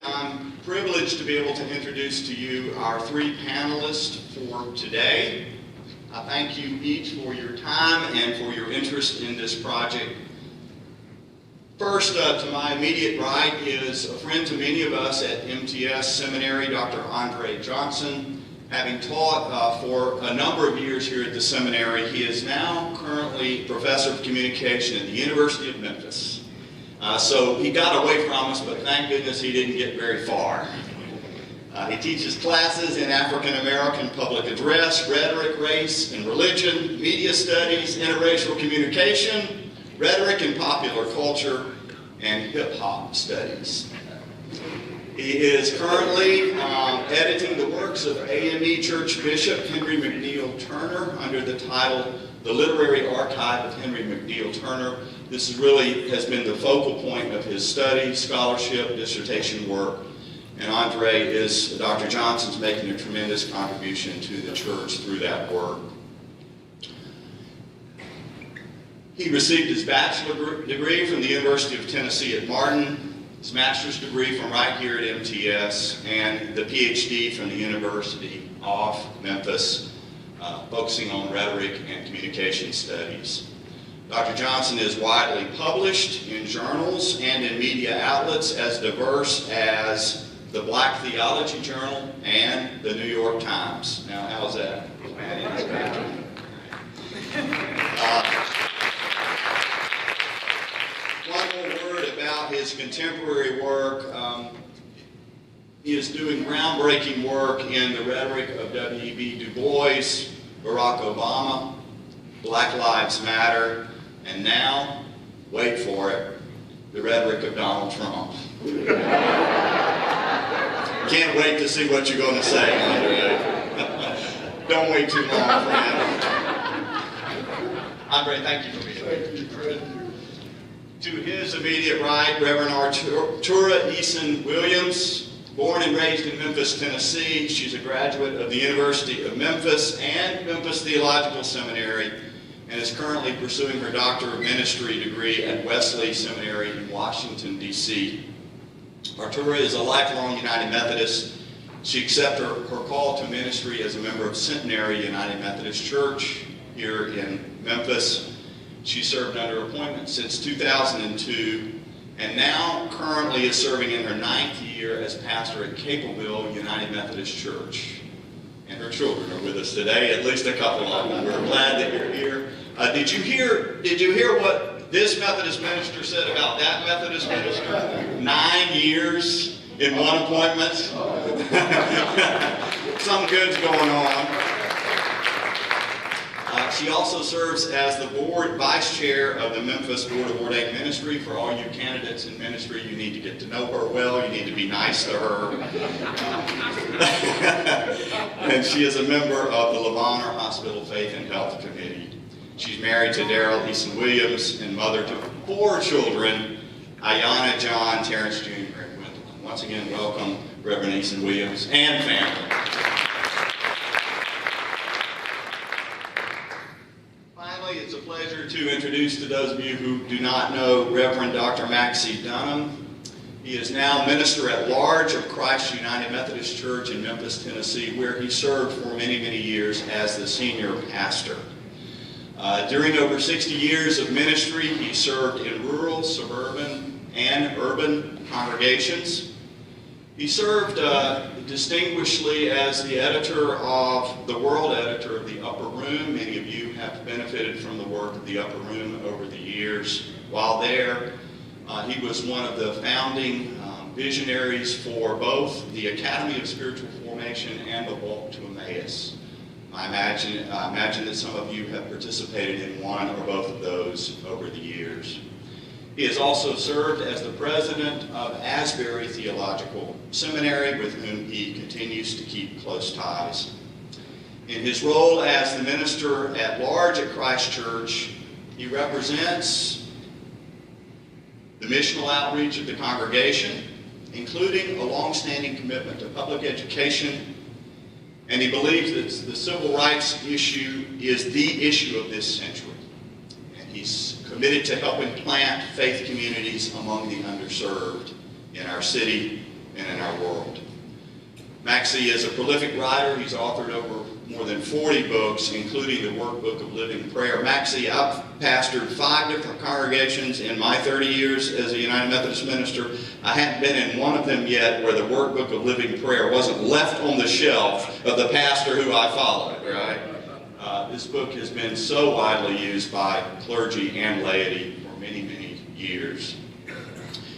I'm privileged to be able to introduce to you our three panelists for today. I thank you each for your time and for your interest in this project. First, to my immediate right is a friend to many of us at MTS Seminary, Dr. Andre Johnson. Having taught for a number of years here at the seminary, he is now currently professor of communication at the University of Memphis. So he got away from us, but thank goodness he didn't get very far. He teaches classes in African American public address, rhetoric, race and religion, media studies, interracial communication, rhetoric and popular culture, and hip-hop studies. He is currently editing the works of AME Church Bishop Henry McNeil Turner under the title The Literary Archive of Henry McNeil Turner. This really has been the focal point of his study, scholarship, dissertation work, and Dr. Johnson's making a tremendous contribution to the church through that work. He received his bachelor degree from the University of Tennessee at Martin, his master's degree from right here at MTS, and the PhD from the University of Memphis, focusing on rhetoric and communication studies. Dr. Johnson is widely published in journals and in media outlets as diverse as the Black Theology Journal and the New York Times. Now, how's that? One more word about his contemporary work. He is doing groundbreaking work in the rhetoric of W.E.B. Du Bois, Barack Obama, Black Lives Matter, and now, wait for it, the rhetoric of Donald Trump. Can't wait to see what you're going to say, Andre. Don't wait too long, friend. Andre, thank you for being here. Thank you, Fred. To his immediate right, Reverend Artura Eason Williams, born and raised in Memphis, Tennessee. She's a graduate of the University of Memphis and Memphis Theological Seminary, and is currently pursuing her Doctor of Ministry degree at Wesley Seminary in Washington, D.C. Artura is a lifelong United Methodist. She accepted her call to ministry as a member of Centenary United Methodist Church here in Memphis. She served under appointment since 2002, and now currently is serving in her 9th year as pastor at Capelville United Methodist Church. And her children are with us today, at least a couple of them. We're glad that you're here. Did you hear what this Methodist minister said about that Methodist minister? 9 years in one appointment. Something good's going on. She also serves as the board vice chair of the Memphis Board of Ordained Ministry. For all you candidates in ministry, you need to get to know her well. You need to be nice to her. And she is a member of the LeBonner Hospital Faith and Health Committee. She's married to Daryl Eason Williams and mother to 4 children, Ayanna, John, Terrence Jr., and Gwendolyn. Once again, welcome Reverend Eason Williams and family. Finally, it's a pleasure to introduce to those of you who do not know Reverend Dr. Maxie Dunham. He is now Minister at Large of Christ United Methodist Church in Memphis, Tennessee, where he served for many, many years as the senior pastor. During over 60 years of ministry, he served in rural, suburban, and urban congregations. He served distinguishedly as the editor of the world editor of the Upper Room. Many of you have benefited from the work of the Upper Room over the years. While there, he was one of the founding visionaries for both the Academy of Spiritual Formation and the Walk to Emmaus. I imagine that some of you have participated in one or both of those over the years. He has also served as the president of Asbury Theological Seminary, with whom he continues to keep close ties. In his role as the minister at large at Christ Church, he represents the missional outreach of the congregation, including a long-standing commitment to public education, and he believes that the civil rights issue is the issue of this century. And he's committed to helping plant faith communities among the underserved in our city and in our world. Maxie is a prolific writer. He's authored over more than 40 books, including the Workbook of Living Prayer. Maxie, I've pastored 5 different congregations in my 30 years as a United Methodist minister. I hadn't been in one of them yet where the Workbook of Living Prayer wasn't left on the shelf of the pastor who I followed, right? This book has been so widely used by clergy and laity for many, many years.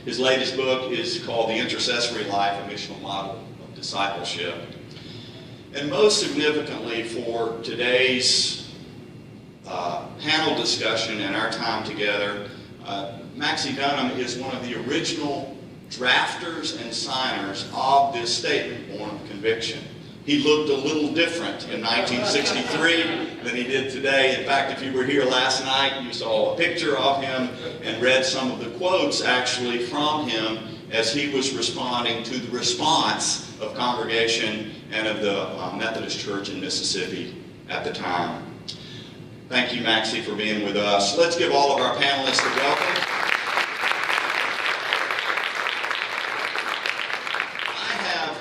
His latest book is called The Intercessory Life, a Missional Model of Discipleship. And most significantly for today's panel discussion and our time together, Maxie Dunnam is one of the original drafters and signers of this statement, Born of Conviction. He looked a little different in 1963 than he did today. In fact, if you were here last night, you saw a picture of him and read some of the quotes actually from him as he was responding to the response of congregation and of the Methodist Church in Mississippi at the time. Thank you, Maxie, for being with us. Let's give all of our panelists a welcome.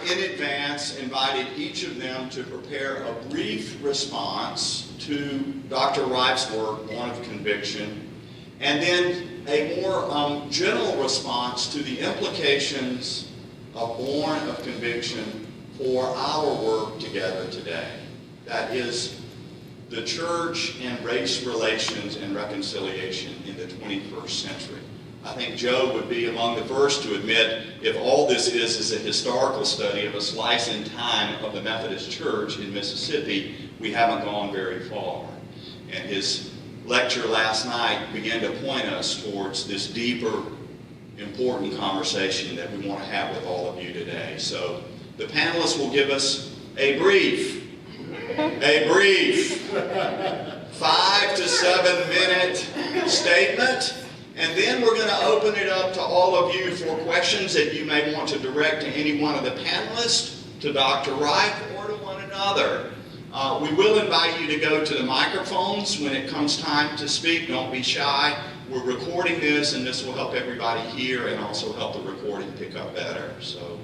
In advance, invited each of them to prepare a brief response to Dr. Wright's work, Born of Conviction, and then a more general response to the implications of Born of Conviction for our work together today. That is the church and race relations and reconciliation in the 21st century. I think Joe would be among the first to admit if all this is a historical study of a slice in time of the Methodist Church in Mississippi, we haven't gone very far. And his lecture last night began to point us towards this deeper, important conversation that we want to have with all of you today. So the panelists will give us a brief 5 to 7 minute statement. And then we're going to open it up to all of you for questions that you may want to direct to any one of the panelists, to Dr. Wright, or to one another. We will invite you to go to the microphones when it comes time to speak. Don't be shy. We're recording this, and this will help everybody hear and also help the recording pick up better. So,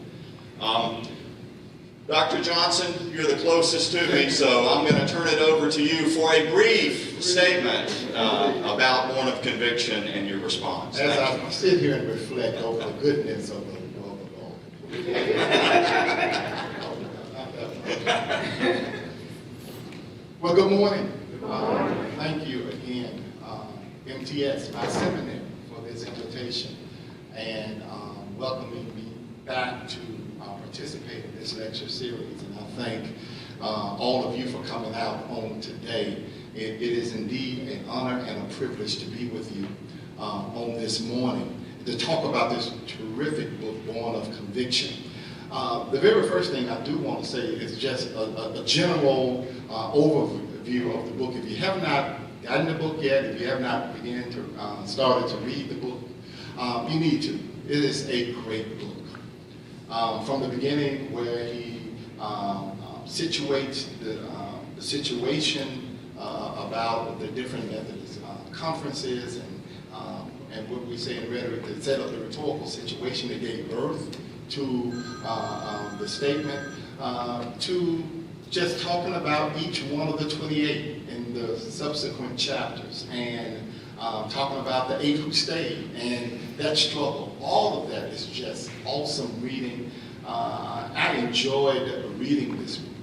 Dr. Johnson, you're the closest to me, so I'm going to turn it over to you for a brief statement about Born of Conviction and your response. As I sit here and reflect over the goodness of the Lord. Well, good morning. Thank you again, MTS, my seminary, for this invitation and welcoming me back to participate in this lecture series. And I thank all of you for coming out on today. It is indeed an honor and a privilege to be with you on this morning to talk about this terrific book, Born of Conviction. The very first thing I do want to say is just a general overview of the book. If you have not gotten the book yet, if you have not started to read the book, you need to. It is a great book. From the beginning, where he situates the situation about the different Methodist conferences and what we say in rhetoric, to set up the rhetorical situation that gave birth to the statement, to just talking about each one of the 28 in the subsequent chapters, and talking about the 8 who stayed and that struggle. All of that is just awesome reading. I enjoyed reading this book,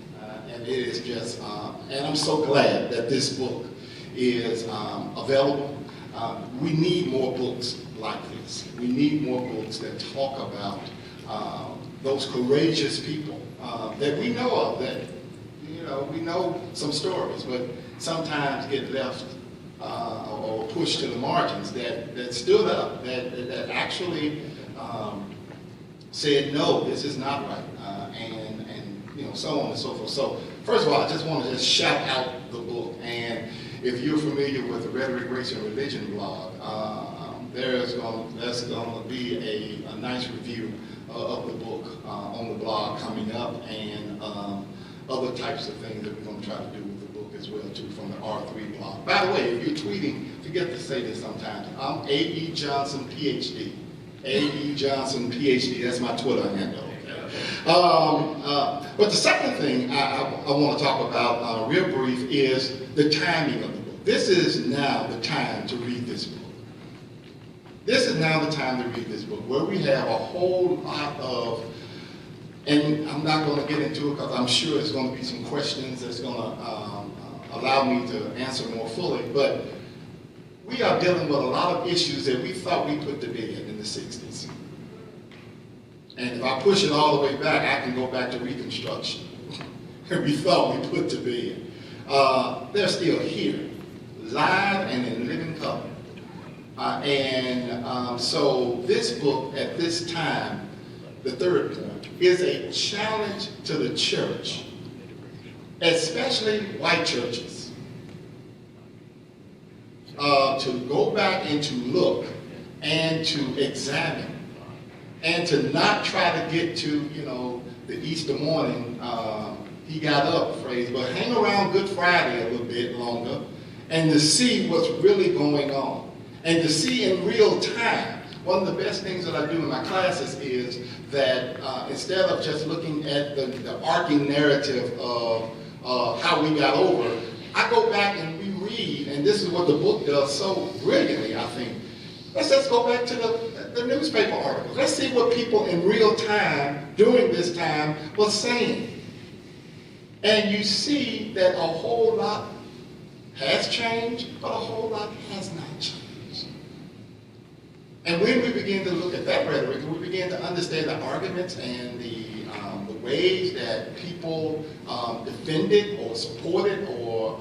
and it is just, and I'm so glad that this book is available. We need more books like this. We need more books that talk about those courageous people that we know of, that, we know some stories, but sometimes get left or pushed to the margins, that stood up, that actually said, no, this is not right, and so on and so forth. So first of all, I just want to just shout out the book. And if you're familiar with the Rhetoric, Race, and Religion blog, there's going to be a nice review of the book on the blog coming up, and other types of things that we're going to try to do with the book as well too, from the R3 blog. By the way, if you're tweeting, forget to say this sometimes, I'm A.E. Johnson, PhD. A.E. Johnson, PhD, that's my Twitter handle, But the second thing I want to talk about real brief is the timing of the book. This is now the time to read this book. This is now the time to read this book, where we have a whole lot of, and I'm not going to get into it because I'm sure there's going to be some questions that's going to allow me to answer more fully, but we are dealing with a lot of issues that we thought we put to bed in the 60s. And if I push it all the way back, I can go back to Reconstruction. We thought we put to bed. They're still here, live and in living color. So this book at this time, the third point, is a challenge to the church, especially white churches, to go back and to look and to examine and to not try to get to, the Easter morning, he got up phrase, but hang around Good Friday a little bit longer and to see what's really going on and to see in real time. One of the best things that I do in my classes is that instead of just looking at the arcing narrative of how we got over, I go back and reread, and this is what the book does so brilliantly, I think. Let's just go back to the newspaper articles. Let's see what people in real time, during this time, were saying. And you see that a whole lot has changed, but a whole lot has not changed. And when we begin to look at that rhetoric, we begin to understand the arguments and the ways that people defended or supported or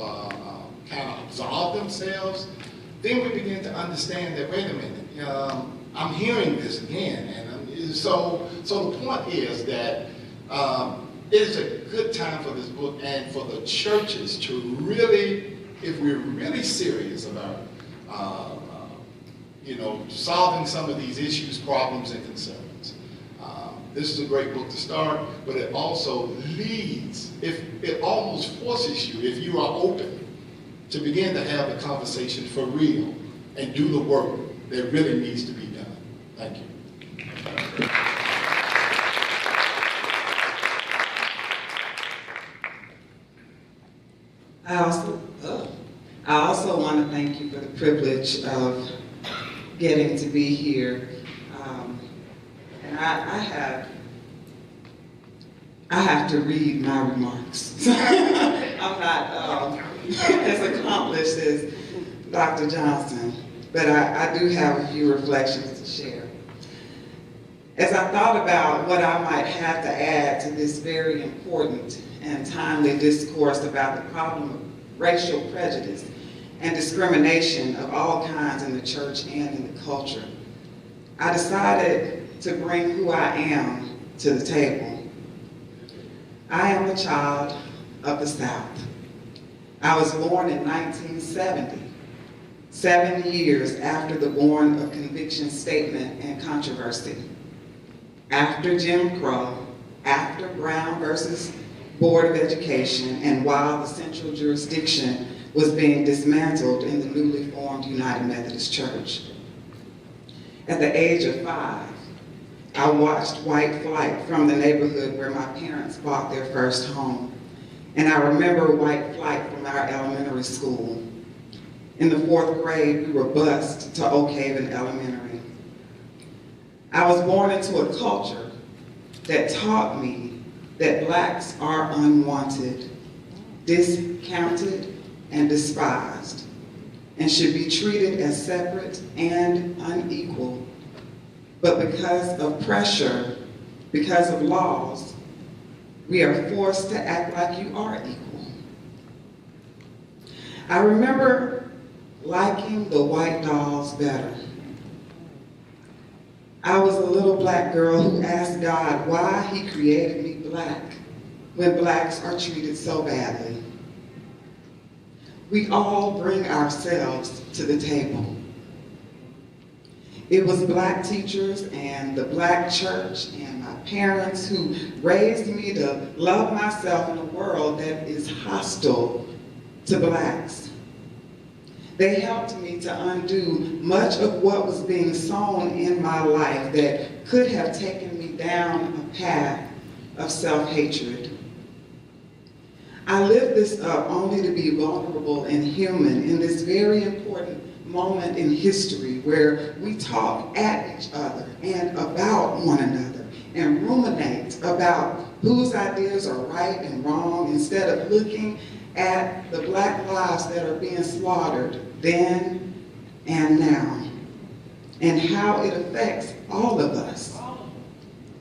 kind of absolved themselves, then we begin to understand that, wait a minute, I'm hearing this again. And so the point is that it is a good time for this book and for the churches to really, if we're really serious about solving some of these issues, problems, and concerns. This is a great book to start, but it also leads, it almost forces you, if you are open, to begin to have the conversation for real and do the work that really needs to be done. Thank you. I also want to thank you for the privilege of getting to be here. And I have to read my remarks. I'm not as accomplished as Dr. Johnson, but I do have a few reflections to share. As I thought about what I might have to add to this very important and timely discourse about the problem of racial prejudice and discrimination of all kinds in the church and in the culture, I decided to bring who I am to the table. I am a child of the South. I was born in 1970, 7 years after the Born of Conviction statement and controversy, after Jim Crow, after Brown versus Board of Education, and while the central jurisdiction was being dismantled in the newly formed United Methodist Church. At the age of 5, I watched white flight from the neighborhood where my parents bought their first home. And I remember white flight from our elementary school. In the 4th grade, we were bused to Oak Haven Elementary. I was born into a culture that taught me that blacks are unwanted, discounted, and despised, and should be treated as separate and unequal. But because of pressure, because of laws, we are forced to act like you are equal. I remember liking the white dolls better. I was a little black girl who asked God why he created me black when blacks are treated so badly. We all bring ourselves to the table. It was black teachers and the black church and my parents who raised me to love myself in a world that is hostile to blacks. They helped me to undo much of what was being sown in my life that could have taken me down a path of self-hatred. I lift this up only to be vulnerable and human in this very important moment in history where we talk at each other and about one another and ruminate about whose ideas are right and wrong instead of looking at the Black lives that are being slaughtered then and now and how it affects all of us.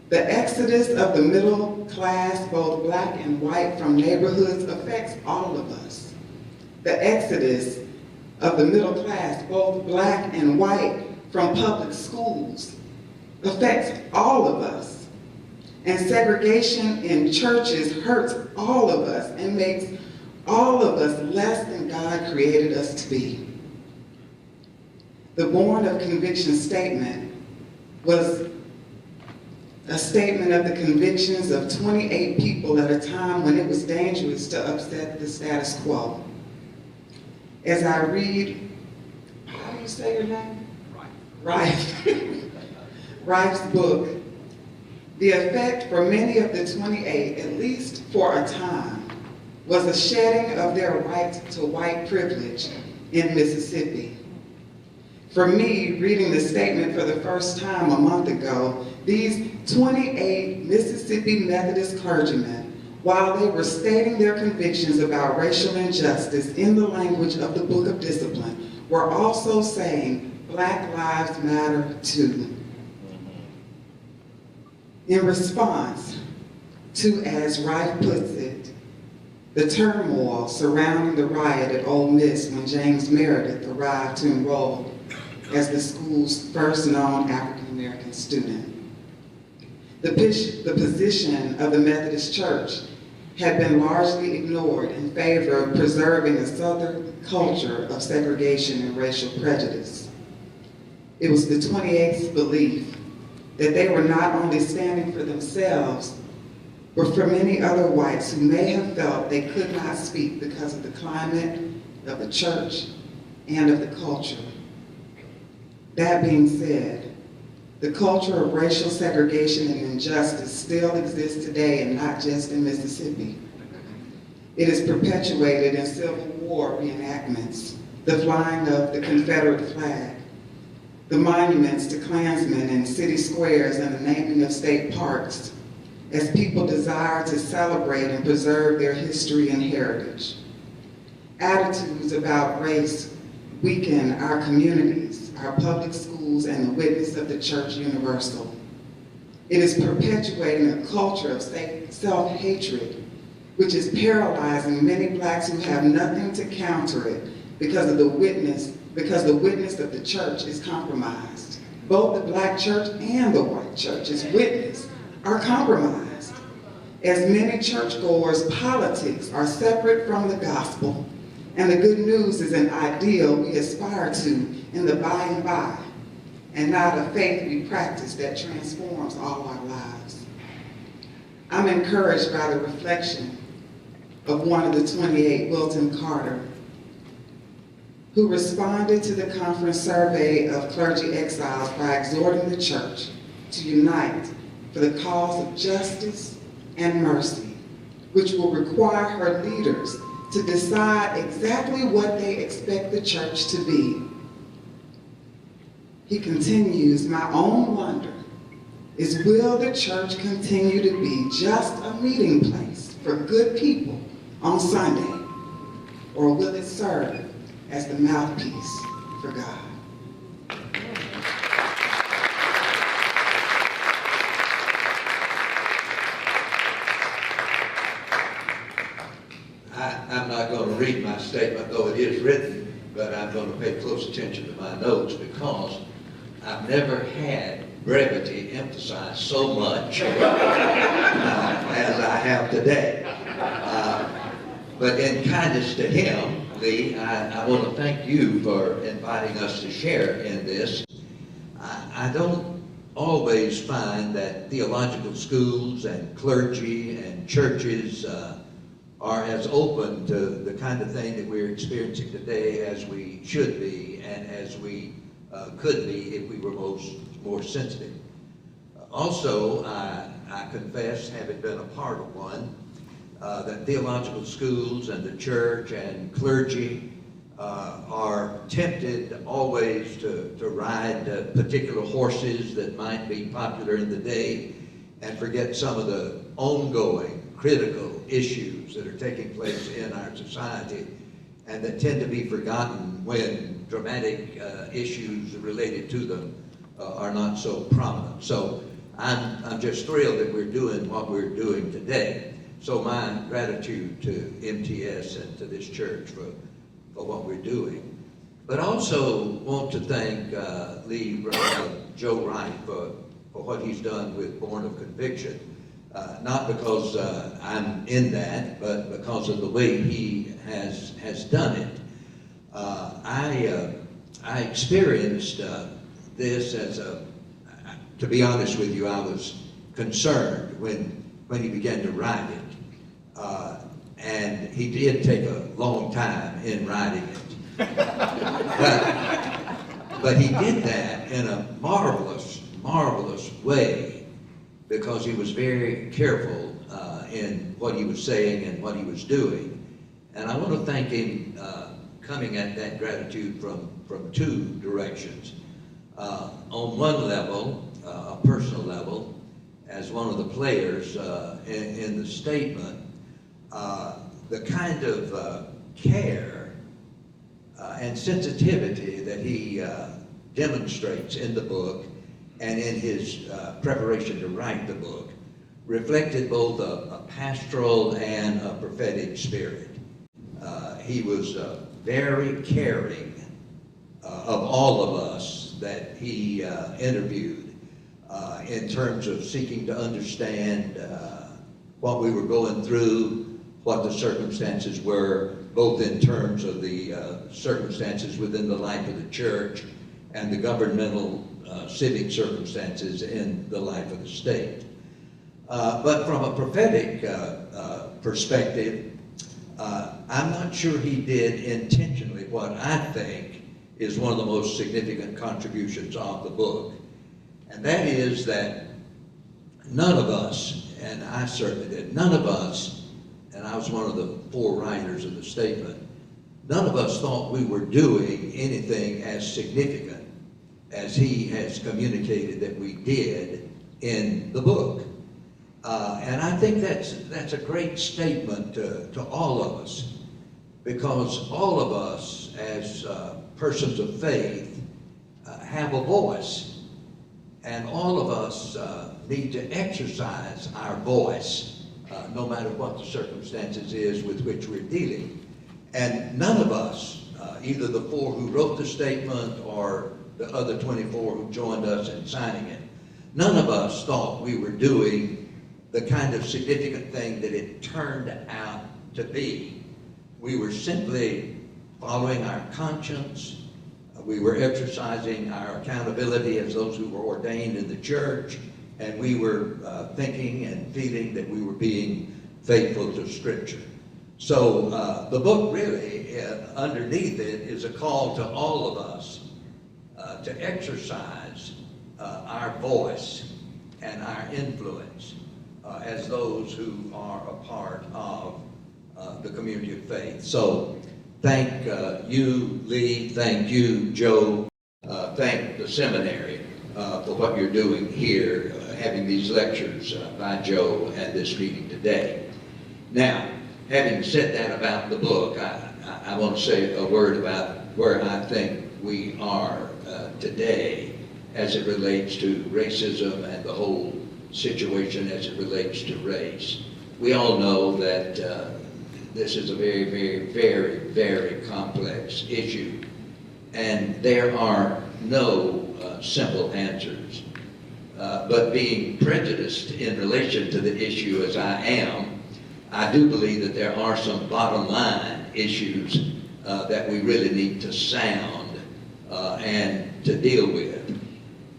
The exodus of the middle class, both Black and white, from neighborhoods affects all of us. The exodus of the middle class, both Black and white, from public schools affects all of us. And segregation in churches hurts all of us and makes all of us less than God created us to be. The Born of Conviction statement was a statement of the convictions of 28 people at a time when it was dangerous to upset the status quo. As I read, how do you say your name? Rife. Rife's book, the effect for many of the 28, at least for a time, was a shedding of their right to white privilege in Mississippi. For me, reading the statement for the first time a month ago, these 28 Mississippi Methodist clergymen, while they were stating their convictions about racial injustice in the language of the Book of Discipline, were also saying, Black lives matter too. In response to, as Rife puts it, the turmoil surrounding the riot at Ole Miss when James Meredith arrived to enroll as the school's first known African-American student. The position of the Methodist Church had been largely ignored in favor of preserving a Southern culture of segregation and racial prejudice. It was the 28th's belief that they were not only standing for themselves, but for many other whites who may have felt they could not speak because of the climate of the church and of the culture. That being said, the culture of racial segregation and injustice still exists today, and not just in Mississippi. It is perpetuated in Civil War reenactments, the flying of the Confederate flag, the monuments to Klansmen in city squares, and the naming of state parks, as people desire to celebrate and preserve their history and heritage. Attitudes about race weaken our communities, our public schools, and the witness of the Church Universal. It is perpetuating a culture of self-hatred, which is paralyzing many Blacks who have nothing to counter it because the witness of the church is compromised. Both the Black church and the white church's witness are compromised. As many churchgoers' politics are separate from the gospel, and the good news is an ideal we aspire to in the by and by, and not a faith we practice that transforms all our lives. I'm encouraged by the reflection of one of the 28, Wilton Carter, who responded to the conference survey of clergy exiles by exhorting the church to unite for the cause of justice and mercy, which will require her leaders to decide exactly what they expect the church to be. He continues, my own wonder is, will the church continue to be just a meeting place for good people on Sunday, or will it serve as the mouthpiece for God? I'm not going to read my statement, though it is written, but I'm going to pay close attention to my notes because I've never had brevity emphasized so much as I have today. But in kindness to him, Lee, I want to thank you for inviting us to share in this. I don't always find that theological schools and clergy and churches are as open to the kind of thing that we're experiencing today as we should be and as we could be if we were more sensitive. Also, I confess, having been a part of one, that theological schools and the church and clergy are tempted always to ride particular horses that might be popular in the day and forget some of the ongoing critical issues that are taking place in our society and that tend to be forgotten when dramatic issues related to them are not so prominent. So I'm just thrilled that we're doing what we're doing today. So my gratitude to MTS and to this church for what we're doing. But I also want to thank Joe Wright for what he's done with Born of Conviction. Not because I'm in that, but because of the way he has done it. I experienced this as to be honest with you, I was concerned when he began to write it. And he did take a long time in writing it. But he did that in a marvelous way because he was very careful in what he was saying and what he was doing. And I want to thank him coming at that gratitude from two directions. On one level, a personal level, as one of the players in the statement, the kind of care and sensitivity that he demonstrates in the book and in his preparation to write the book reflected both a pastoral and a prophetic spirit. He was very caring of all of us that he interviewed in terms of seeking to understand what we were going through, what the circumstances were, both in terms of the circumstances within the life of the church and the governmental civic circumstances in the life of the state. But from a prophetic perspective, I'm not sure he did intentionally what I think is one of the most significant contributions of the book. And that is that none of us, and I certainly did, none of us, and I was one of the four writers of the statement, none of us thought we were doing anything as significant as he has communicated that we did in the book. And I think that's a great statement to all of us, because all of us as persons of faith have a voice, and all of us need to exercise our voice, no matter what the circumstances is with which we're dealing. And none of us, either the four who wrote the statement or the other 24 who joined us in signing it, none of us thought we were doing the kind of significant thing that it turned out to be. We were simply following our conscience. We were exercising our accountability as those who were ordained in the church, and we were thinking and feeling that we were being faithful to Scripture. So the book really, underneath it, is a call to all of us to exercise our voice and our influence as those who are a part of the community of faith. So thank you, Lee, thank you, Joe, thank the seminary for what you're doing here, having these lectures by Joe and this meeting today. Now, having said that about the book, I want to say a word about where I think we are today as it relates to racism and the whole situation as it relates to race. We all know that this is a very, very, very, very complex issue, and there are no simple answers. But being prejudiced in relation to the issue as I am, I do believe that there are some bottom line issues that we really need to sound and to deal with.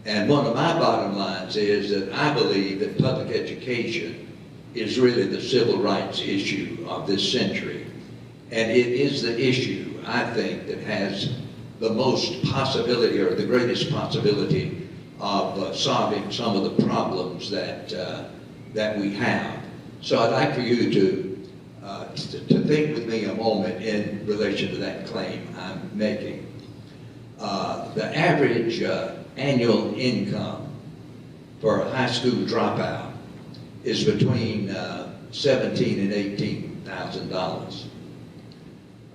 And one of my bottom lines is that I believe that public education is really the civil rights issue of this century. And it is the issue, I think, that has the most possibility or the greatest possibility of solving some of the problems that we have. So I'd like for you to think with me a moment in relation to that claim I'm making. The average annual income for a high school dropout is between $17,000 and $18,000.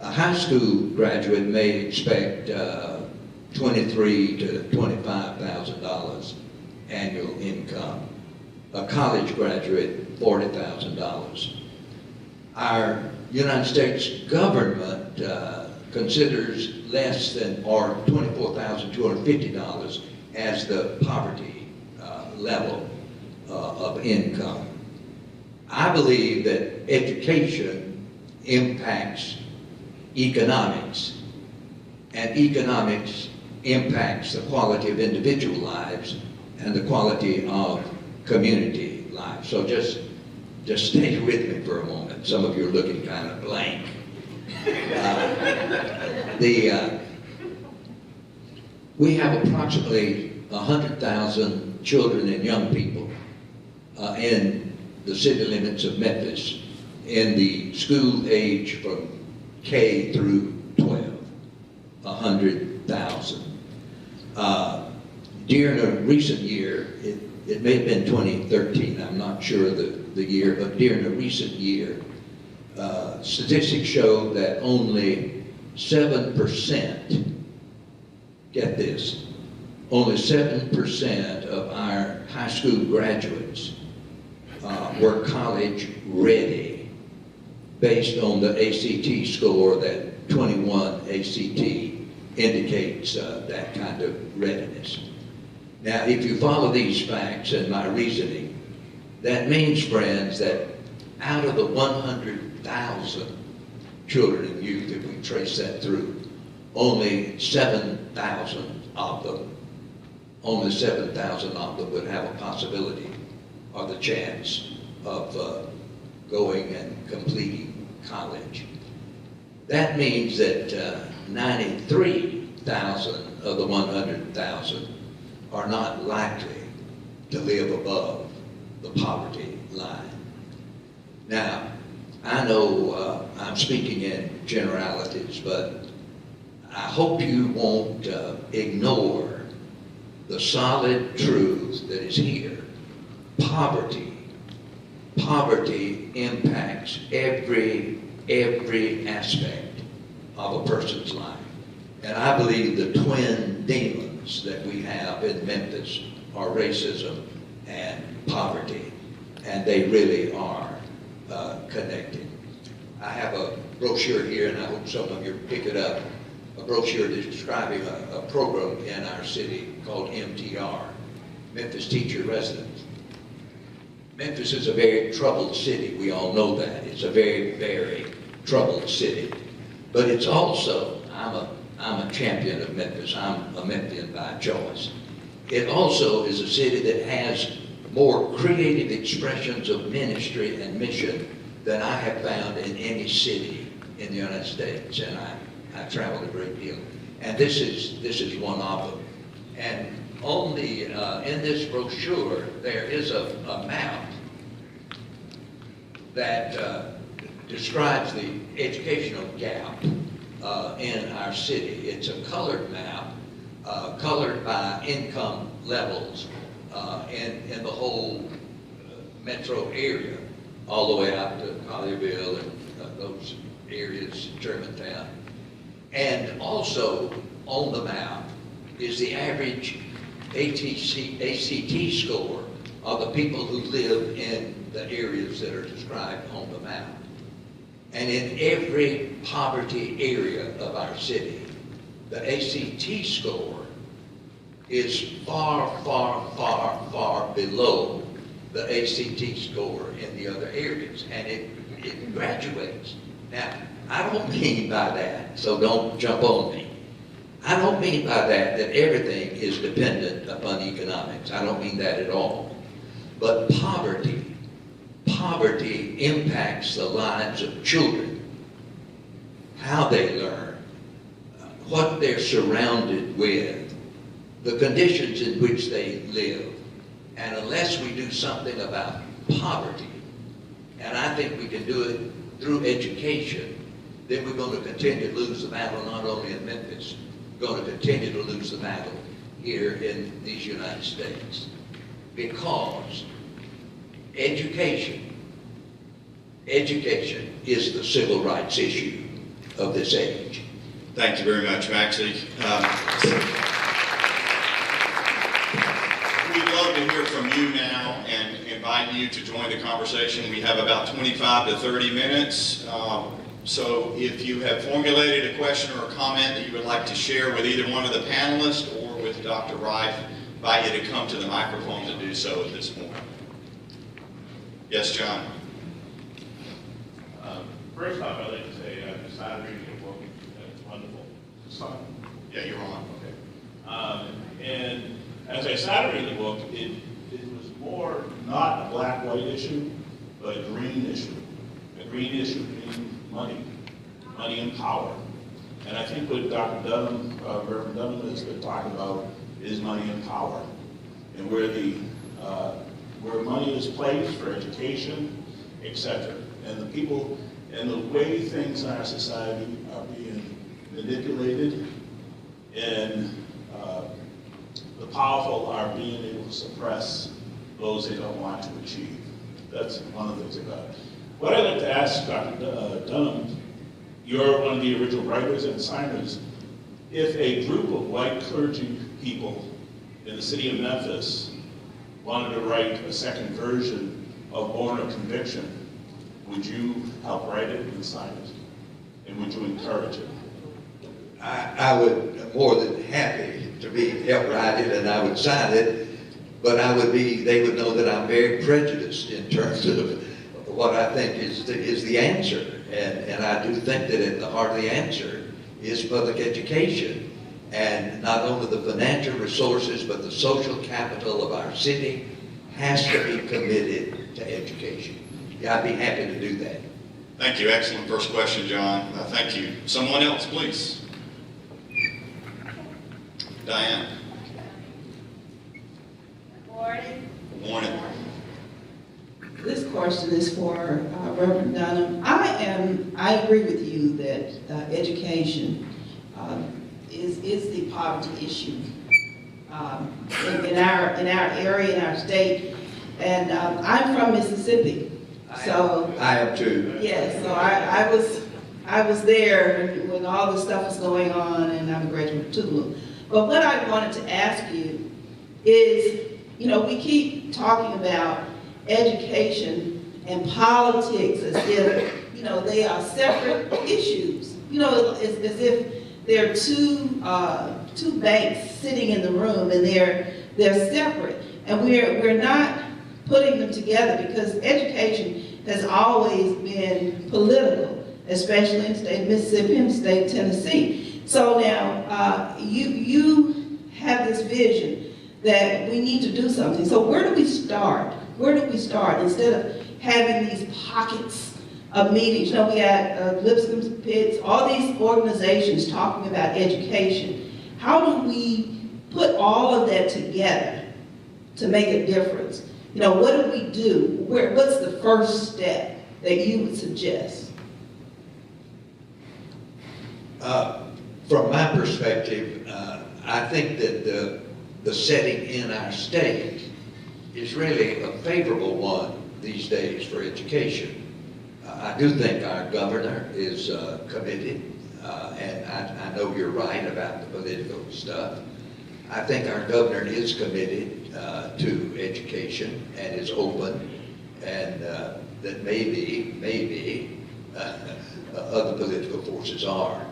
A high school graduate may expect $23,000 to $25,000 annual income. A college graduate, $40,000. Our United States government considers less than, or $24,250 as the poverty level of income. I believe that education impacts economics, and economics impacts the quality of individual lives and the quality of community life. So just stay with me for a moment. Some of you are looking kind of blank. We have approximately 100,000 children and young people in the city limits of Memphis in the school age from K through 12. 100,000. During a recent year, it may have been 2013, I'm not sure the year, but during a recent year, statistics show that only 7%, get this, only 7% of our high school graduates were college ready based on the ACT score. That 21 ACT indicates that kind of readiness. Now, if you follow these facts and my reasoning, that means, friends, that out of the 100,000 children and youth, if we trace that through, only 7,000 of them would have a possibility or the chance of going and completing college. That means that 93,000 of the 100,000 are not likely to live above the poverty line. Now, I know I'm speaking in generalities, but I hope you won't ignore the solid truth that is here. Poverty impacts every aspect of a person's life. And I believe the twin demons that we have in Memphis are racism and poverty, and they really are connected. I have a brochure here, and I hope some of you pick it up, a brochure describing a program in our city called MTR, Memphis Teacher Residence. Memphis is a very troubled city. We all know that. It's a very, very troubled city. But it's also, I'm a champion of Memphis. I'm a Memphian by choice. It also is a city that has more creative expressions of ministry and mission than I have found in any city in the United States. And I traveled a great deal. And this is one of them. And on the, in this brochure, there is a map that describes the educational gap in our city. It's a colored map, colored by income levels in the whole metro area, all the way out to Collierville and those areas, Germantown. And also on the map is the average ACT score of the people who live in the areas that are described on the map. And in every poverty area of our city, the ACT score is far, far, far, far below the ACT score in the other areas, and it graduates. Now, I don't mean by that, so don't jump on me. I don't mean by that everything is dependent upon economics. I don't mean that at all. But poverty impacts the lives of children, how they learn, what they're surrounded with, the conditions in which they live. And unless we do something about poverty, and I think we can do it through education, then we're going to continue to lose the battle not only in Memphis, we're going to continue to lose the battle here in these United States. Because education is the civil rights issue of this age. Thank you very much, Maxie. We'd love to hear from you now and invite you to join the conversation. We have about 25 to 30 minutes. So if you have formulated a question or a comment that you would like to share with either one of the panelists or with Dr. Reif, I invite you to come to the microphone to do so at this point. Yes, John. First off, I'd like to say I decided reading your book. That's wonderful. Son. Yeah, you're on. Okay. And as I started reading the book, it was more not a black-white issue, but a green issue. A green issue being money and power. And I think what Dr. Dunham, Reverend Dunham has been talking about is money and power. And where money is placed for education, etc. And the people, and the way things in our society are being manipulated, and the powerful are being able to suppress those they don't want to achieve. That's one of the things about it. What I'd like to ask Dr. Dunham, you're one of the original writers and signers, if a group of white clergy people in the city of Memphis wanted to write a second version of Born of Conviction, would you help write it and sign it? And would you encourage it? I would more than happy to help write it, and I would sign it, but they would know that I'm very prejudiced in terms of what I think is the answer. And I do think that at the heart of the answer is public education. And not only the financial resources, but the social capital of our city has to be committed to education. Yeah, I'd be happy to do that. Thank you. Excellent first question, John. Thank you. Someone else, please. Diane. Morning. Good morning. This question is for Reverend Dunham. I agree with you that education is the poverty issue in our area, in our state. And I'm from Mississippi, so I am too. yes. So I was there when all this stuff was going on, and I'm a graduate of Tula. But what I wanted to ask you is, we keep talking about education and politics as if, they are separate issues. As if there are two banks sitting in the room and they're separate. And we're not putting them together because education has always been political, especially in the state of Mississippi and the state of Tennessee. So now, you have this vision that we need to do something. So where do we start? Where do we start instead of having these pockets of meetings? We had Lipscomb's Pits, all these organizations talking about education. How do we put all of that together to make a difference? What do we do? What's the first step that you would suggest? From my perspective, I think that the setting in our state is really a favorable one these days for education. I do think our governor is committed, and I know you're right about the political stuff. I think our governor is committed to education and is open, and that maybe other political forces are.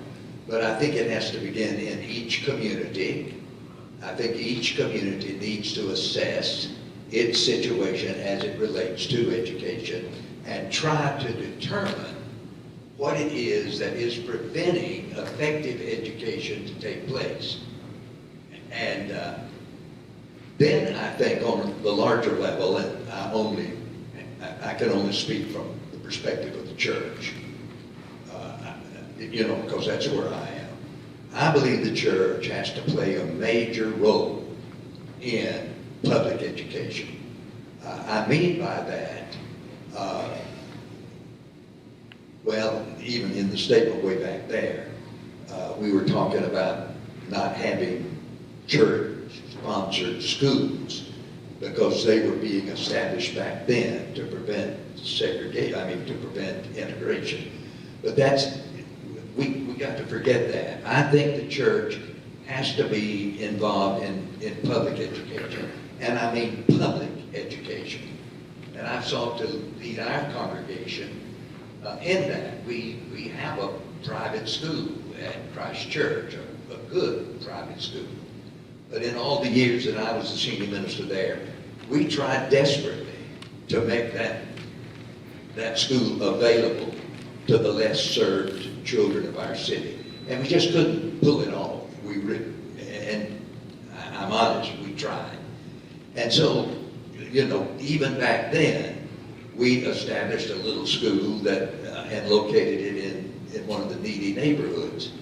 But I think it has to begin in each community. I think each community needs to assess its situation as it relates to education and try to determine what it is that is preventing effective education to take place. And then I think on the larger level, and I can only speak from the perspective of the church, because that's where I am. I believe the church has to play a major role in public education. I mean by that, well, even in the statement way back there, we were talking about not having church-sponsored schools because they were being established back then to prevent segregation, to prevent integration. But we got to forget that. I think the church has to be involved in public education, and I mean public education. And I've sought to lead our congregation in that. We have a private school at Christ Church, a good private school. But in all the years that I was the senior minister there, we tried desperately to make that school available to the less served children of our city. And we just couldn't pull it off. And I'm honest, we tried. And so, even back then, we established a little school that and located it in one of the needy neighborhoods.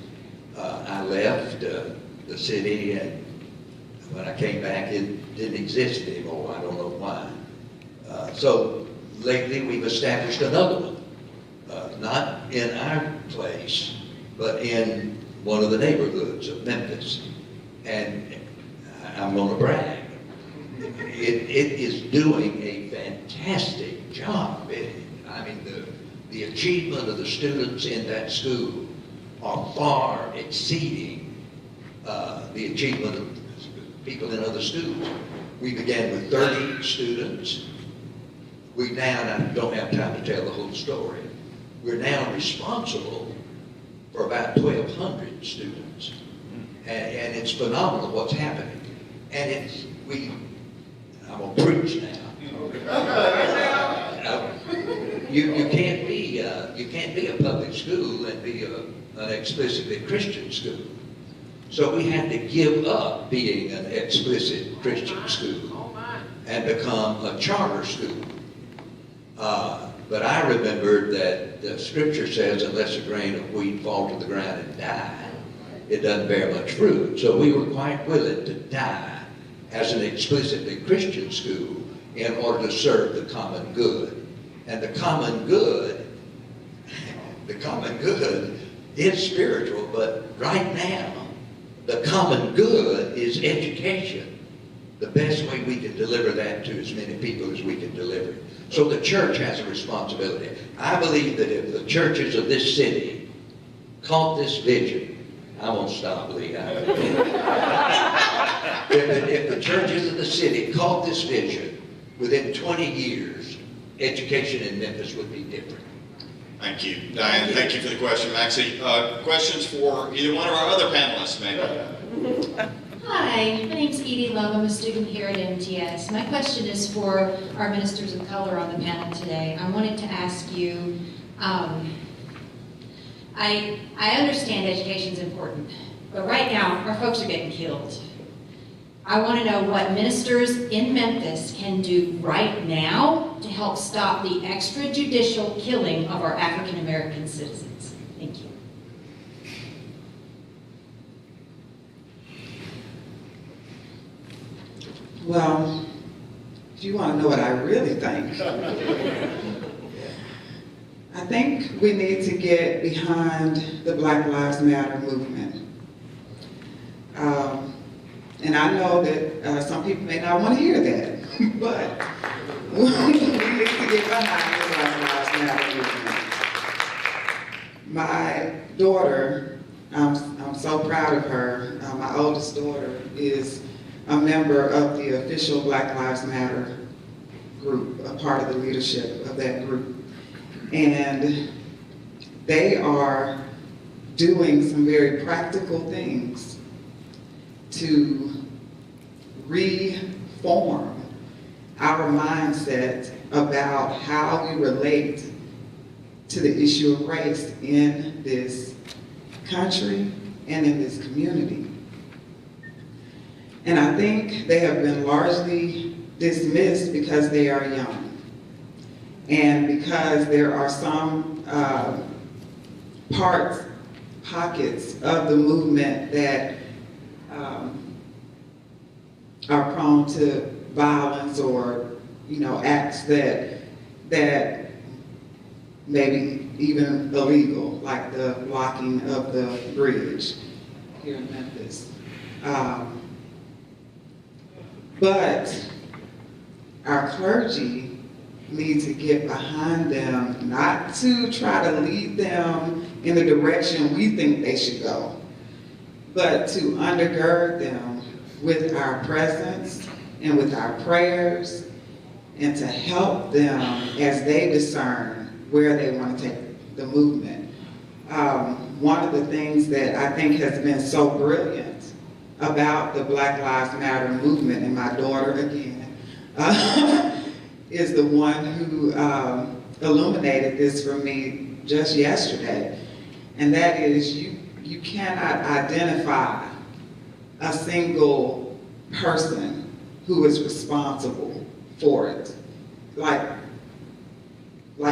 I left the city, and when I came back, it didn't exist anymore. I don't know why. So lately, we've established another one, not in our place, but in one of the neighborhoods of Memphis. And I'm going to brag. It is doing a fantastic job. The achievement of the students in that school are far exceeding the achievement of people in other schools. We began with 30 students. We now, and I don't have time to tell the whole story, we're now responsible for about 1,200 students. And it's phenomenal what's happening. And I'm going to preach now. You can't be a public school and be an explicitly Christian school. So we had to give up being an explicit Christian school and become a charter school. But I remembered that the scripture says, unless a grain of wheat fall to the ground and die, it doesn't bear much fruit. So we were quite willing to die as an explicitly Christian school in order to serve the common good. And the common good is spiritual, but right now, the common good is education. The best way we can deliver that to as many people as we can deliver it. So the church has a responsibility. I believe that if the churches of this city caught this vision, I won't stop, Lee. If the churches of the city caught this vision, within 20 years, education in Memphis would be different. Thank you, Diane. Thank you for the question, Maxie. Questions for either one of our other panelists, maybe? Hi, my name's Edie Love. I'm a student here at MTS. My question is for our ministers of color on the panel today. I wanted to ask you, I understand education is important, but right now our folks are getting killed. I want to know what ministers in Memphis can do right now to help stop the extrajudicial killing of our African American citizens. Thank you. Well, if you want to know what I really think, I think we need to get behind the Black Lives Matter movement. And I know that some people may not want to hear that, but we need to get behind the Black Lives Matter movement. My daughter, I'm so proud of her. My oldest daughter is a member of the official Black Lives Matter group, a part of the leadership of that group. And they are doing some very practical things to reform our mindset about how we relate to the issue of race in this country and in this community. And I think they have been largely dismissed because they are young. And because there are some pockets of the movement that are prone to violence or, acts that maybe even illegal, like the blocking of the bridge here in Memphis. But our clergy need to get behind them, not to try to lead them in the direction we think they should go, but to undergird them with our presence and with our prayers, and to help them as they discern where they want to take the movement. One of the things that I think has been so brilliant about the Black Lives Matter movement, and my daughter again, is the one who illuminated this for me just yesterday. And that is, you cannot identify a single person who is responsible for it. Like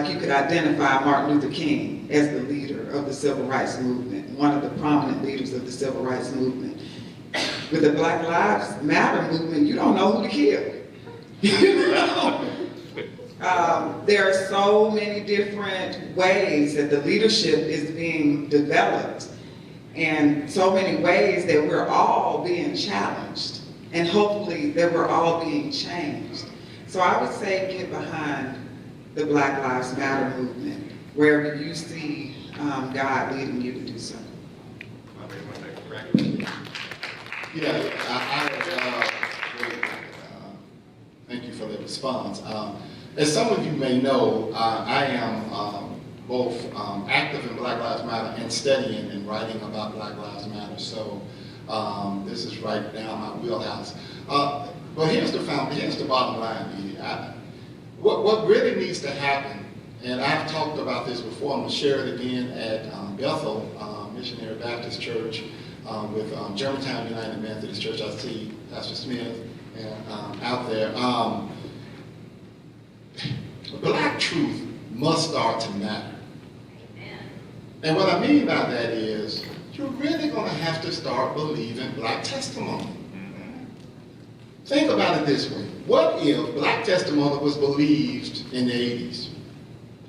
you could identify Martin Luther King as the leader of the Civil Rights Movement, one of the prominent leaders of the Civil Rights Movement. With the Black Lives Matter movement, you don't know who to kill. There are so many different ways that the leadership is being developed, and so many ways that we're all being challenged, and hopefully that we're all being changed. So I would say get behind the Black Lives Matter movement, wherever you see God leading you to do so. Yeah, thank you for the response. As some of you may know, I am both active in Black Lives Matter and studying and writing about Black Lives Matter. So this is right down my wheelhouse. But here's the bottom line, Edie. What really needs to happen, and I've talked about this before, I'm going to share it again at Bethel Missionary Baptist Church with Germantown United Methodist Church. I see Pastor Smith out there. Black truth must start to matter. And what I mean by that is, you're really going to have to start believing Black testimony. Think about it this way. What if Black testimony was believed in the 80s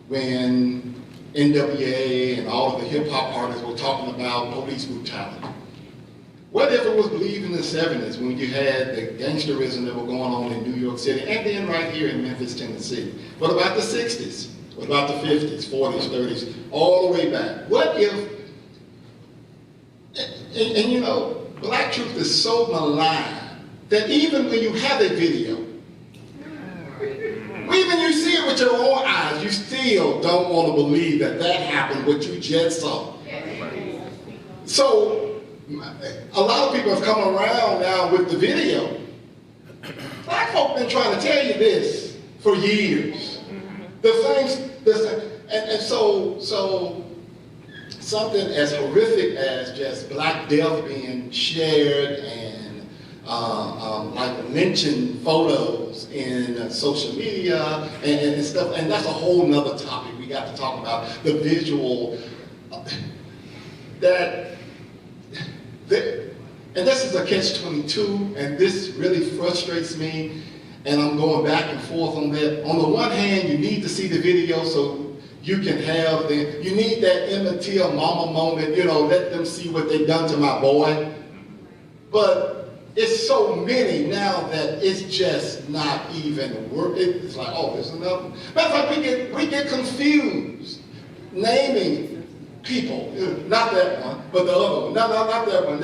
when NWA and all of the hip hop artists were talking about police brutality? What if it was believed in the 70s when you had the gangsterism that were going on in New York City and then right here in Memphis, Tennessee? What about the 60s? What about the 50s, 40s, 30s, all the way back? What if, and you know, Black truth is so maligned that even when you have a video, even you see it with your own eyes, you still don't want to believe that that happened, what you just saw. So, a lot of people have come around now with the video. Black folk been trying to tell you this for years. And so something as horrific as just Black death being shared and like lynching photos in social media and stuff, and that's a whole nother topic we got to talk about, the visual, and this is a catch-22, and this really frustrates me, and I'm going back and forth on that. On the one hand, you need to see the video so you can have you need that Emmett Till mama moment, you know, let them see what they've done to my boy. But it's so many now that it's just not even worth it. It's like, oh, there's another one. Matter of fact, we get confused naming people, not that one, but the other one. No, not that one.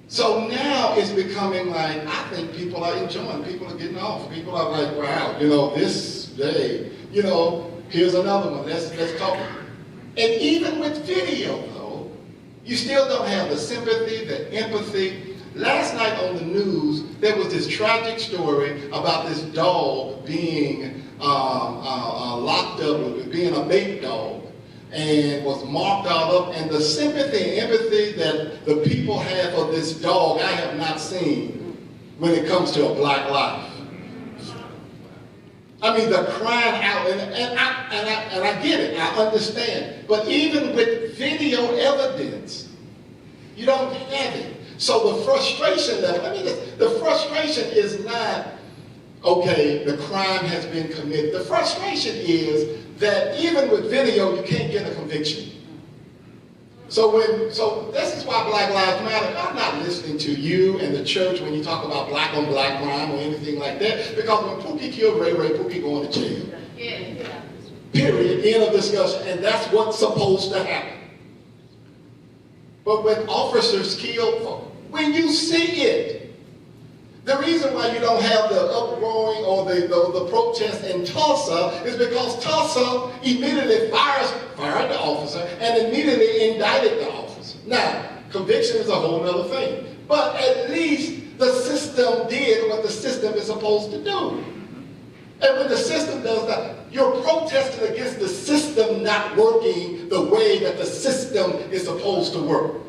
So now it's becoming like, I think people are enjoying, people are getting off. People are like, wow, you know, this day, you know, here's another one, let's talk. And even with video though, you still don't have the sympathy, the empathy. Last night on the news, there was this tragic story about this dog being locked up, being a bait dog, and was marked all up, and the sympathy and empathy that the people have for this dog, I have not seen when it comes to a Black life. I mean, the crying out, and I get it, I understand, but even with video evidence, you don't have it. So the frustration level, the frustration is not, okay, the crime has been committed. The frustration is that even with video, you can't get a conviction. So this is why Black Lives Matter. I'm not listening to you and the church when you talk about black on black crime or anything like that, because when Pookie killed Ray Ray, Pookie going to jail. Period. End of discussion. And that's what's supposed to happen. But when officers kill, when you see it, the reason why you don't have the uproaring or the protest in Tulsa is because Tulsa immediately fired the officer and immediately indicted the officer. Now, conviction is a whole other thing. But at least the system did what the system is supposed to do. And when the system does that, you're protesting against the system not working the way that the system is supposed to work.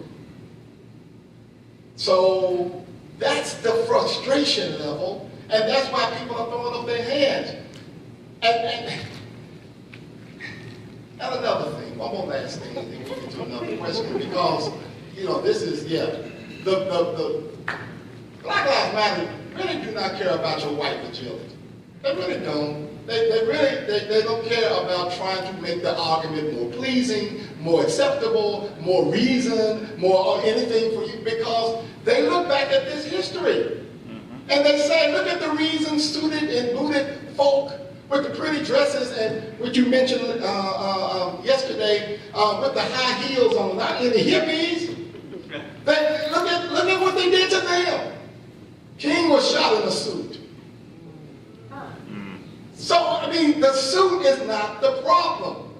So that's the frustration level, and that's why people are throwing up their hands. And another thing, one more last thing, and then we'll get to another question, because, this is, the Black Lives Matter really do not care about your white fragility. They really don't. They don't care about trying to make the argument more pleasing, more acceptable, more reason, more anything for you, because they look back at this history. And they say, look at the reason suited and booted folk with the pretty dresses and what you mentioned yesterday with the high heels on, not any hippies. Look at what they did to them. King was shot in a suit. So, the suit is not the problem.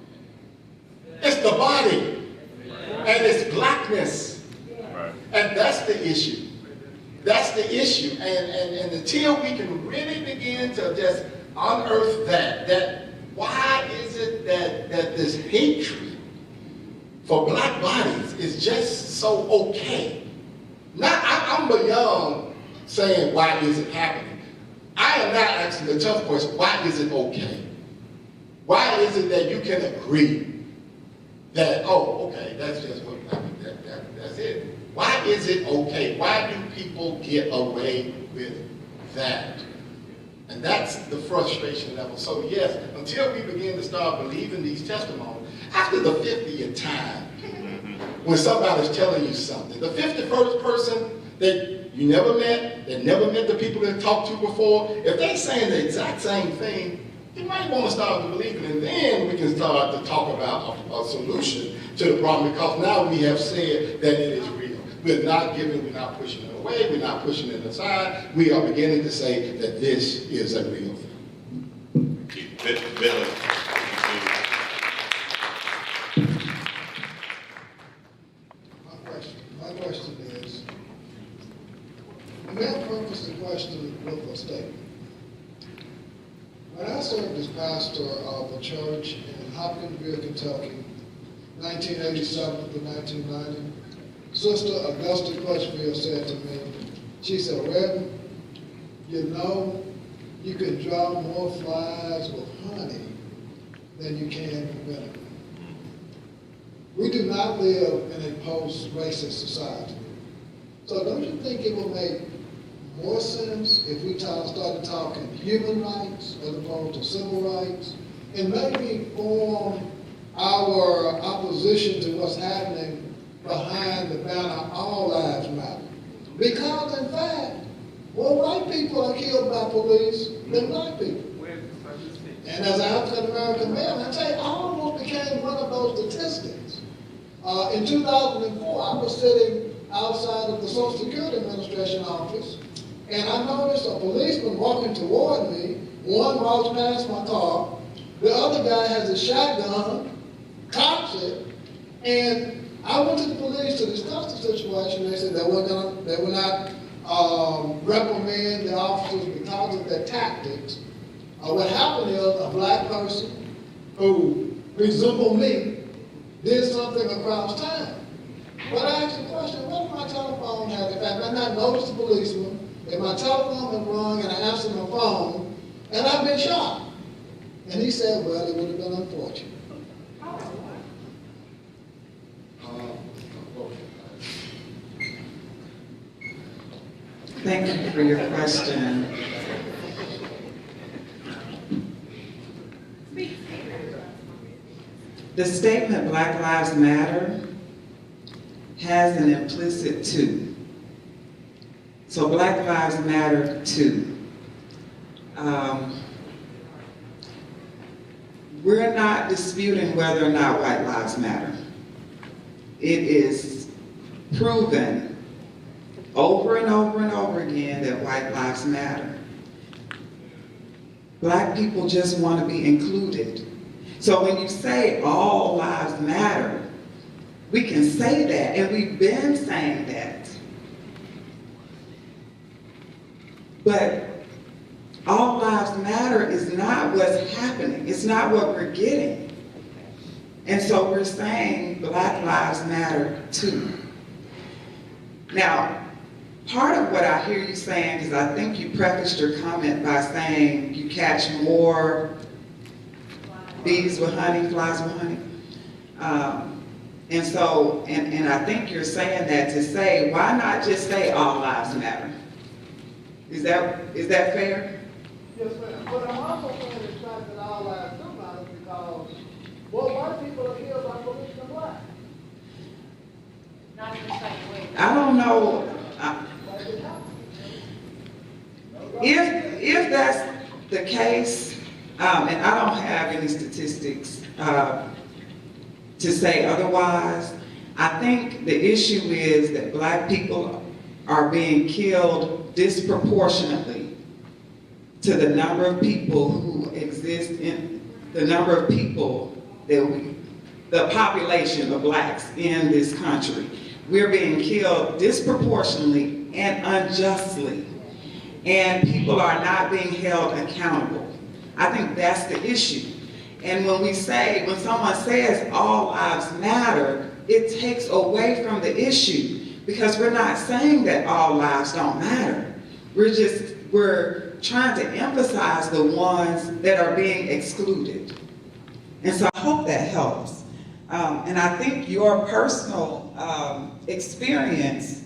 It's the body. And it's blackness. And that's the issue. That's the issue. And until we can really begin to just unearth that why is it that this hatred for black bodies is just so okay? I'm beyond saying why is it happening. I am not asking the tough question, why is it okay? Why is it that you can agree that, okay, that's just what happened, that's it. Why is it okay? Why do people get away with that? And that's the frustration level. So yes, until we begin to start believing these testimonies, after the 50th time, when somebody's telling you something, the 51st person that you never met, that never met the people that talked to before, if they're saying the exact same thing, you might want to start to believe it, and then we can start to talk about a solution to the problem, because now we have said that it is real. We're not giving, we're not pushing it away, we're not pushing it aside. We are beginning to say that this is a real thing. Thank you. Billy. My question is, the man purposed the question with a statement. When I served as pastor of a church in Hopkinsville, Kentucky, 1987 to 1990, Sister Augusta Crutchfield said to me, she said, Reverend, you can draw more flies with honey than you can with vinegar. We do not live in a post-racist society. So don't you think it will make more sense if we started talking human rights as opposed to civil rights, and maybe form our opposition to what's happening behind the banner All Lives Matter? Because in fact, more white people are killed by police than black people. And as an African American male, I tell you, I almost became one of those statistics. In 2004, I was sitting outside of the Social Security Administration office, and I noticed a policeman walking toward me. One walks past my car, the other guy has a shotgun, cocks it, and I went to the police to discuss the situation. They said they would not reprimand the officers because of their tactics. What happened is a black person who resembled me did something across town. But I asked the question, what if my telephone had, if I had not noticed the policeman, if my telephone had rung and I answered my phone, and I've been shot? And he said, well, it would have been unfortunate. Thank you for your question. The statement Black Lives Matter has an implicit to. So Black Lives Matter too. We're not disputing whether or not white lives matter. It is proven over and over and over again that white lives matter. Black people just want to be included. So when you say all lives matter, we can say that, and we've been saying that. But all lives matter is not what's happening. It's not what we're getting. And so we're saying Black lives matter too. Now, part of what I hear you saying, because I think you prefaced your comment by saying you catch more bees with honey, flies with honey. And so, and I think you're saying that to say, why not just say all lives matter? Is that fair? Yes, ma'am. But I'm also saying it's not that all lives do matter because more white people are killed by police than black. Not in the same way. I don't know. If that's the case, and I don't have any statistics to say otherwise, I think the issue is that Black people are being killed disproportionately to the number of people who exist in the number of people that the population of Blacks in this country. We're being killed disproportionately and unjustly, and people are not being held accountable. I think that's the issue. And when someone says all lives matter, it takes away from the issue, because we're not saying that all lives don't matter. We're trying to emphasize the ones that are being excluded. And so I hope that helps. And I think your personal experience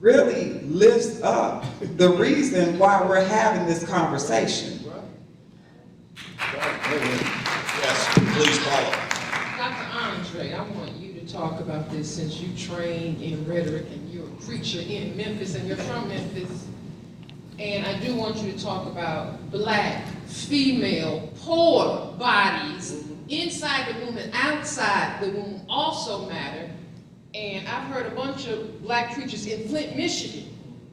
really lifts up the reason why we're having this conversation. Yes, please follow. Dr. Andre, I want you to talk about this since you trained in rhetoric and you're a preacher in Memphis and you're from Memphis. And I do want you to talk about Black, female, poor bodies inside the womb and outside the womb also matter. And I've heard a bunch of Black preachers in Flint, Michigan,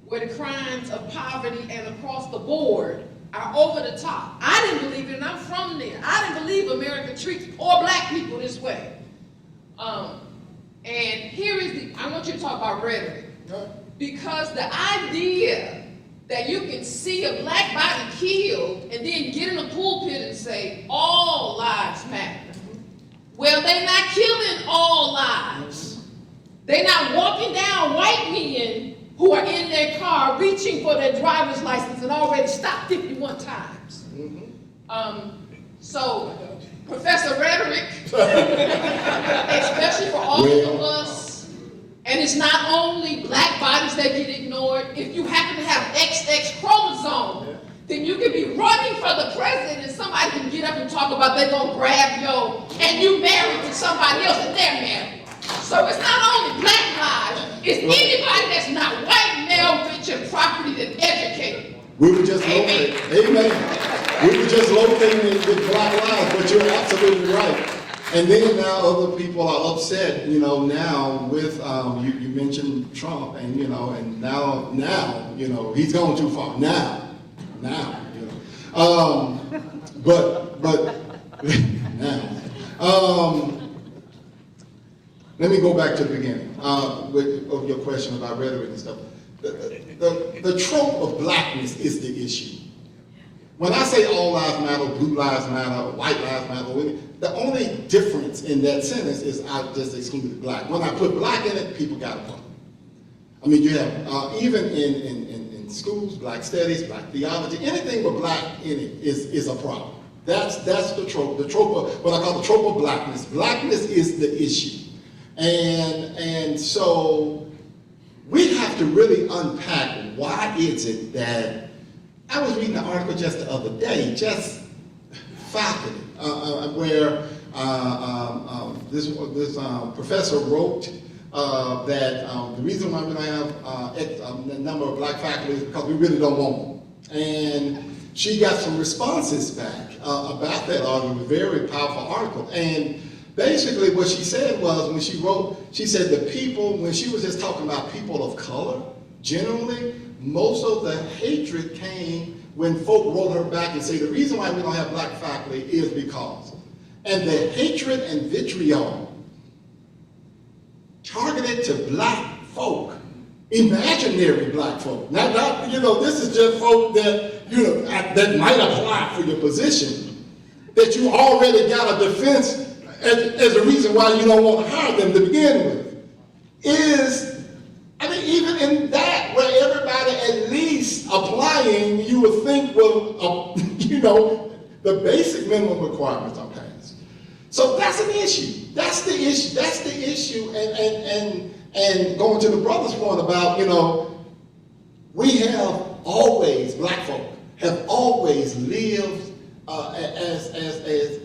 where the crimes of poverty and across the board are over the top. I didn't believe it, and I'm from there. I didn't believe America treats poor Black people this way. And here is I want you to talk about rhetoric. Because the idea that you can see a Black body killed and then get in the pulpit and say, all lives matter. Well, they're not killing all lives. They're not walking down white men who are in their car reaching for their driver's license and already stopped 51 times. So, Professor Rhetoric, especially for all of us, and it's not only Black bodies that get ignored. If you happen to have XX chromosome, then you can be running for the president and somebody can get up and talk about they're gonna grab you and you married to somebody else and they're married. So it's not only Black lives, it's anybody that's not white, male, rich, and property and educated. We were just locating, amen. We were just locating it with Black lives, but you're absolutely right. And then now other people are upset, now with, you mentioned Trump and, and now, he's gone too far. Now, but now, let me go back to the beginning, of your question about rhetoric and stuff. The trope of Blackness is the issue. When I say all lives matter, blue lives matter, white lives matter, the only difference in that sentence is I just excluded Black. When I put Black in it, people got a problem. I mean, you have, even in schools, Black studies, Black theology, anything with Black in it is a problem. That's the trope of, what I call the trope of Blackness. Blackness is the issue. And so we have have to really unpack why is it that, I was reading an article just the other day, just fascinating, where this professor wrote that the reason why we don't have the number of black faculty is because we really don't want them. And she got some responses back about that article, a very powerful article. And basically what she said was, when she wrote, she said the people, when she was just talking about people of color, generally, most of the hatred came when folk wrote her back and say the reason why we don't have black faculty is because. And the hatred and vitriol targeted to black folk, imaginary black folk. Not this is just folk that, that might apply for your position, that you already got a defense as a reason why you don't want to hire them to begin with. Even in that, where everybody at least applying, you would think, well, the basic minimum requirements are passed. So that's an issue. That's the issue. And going to the brother's point about, we have always, black folk have always lived as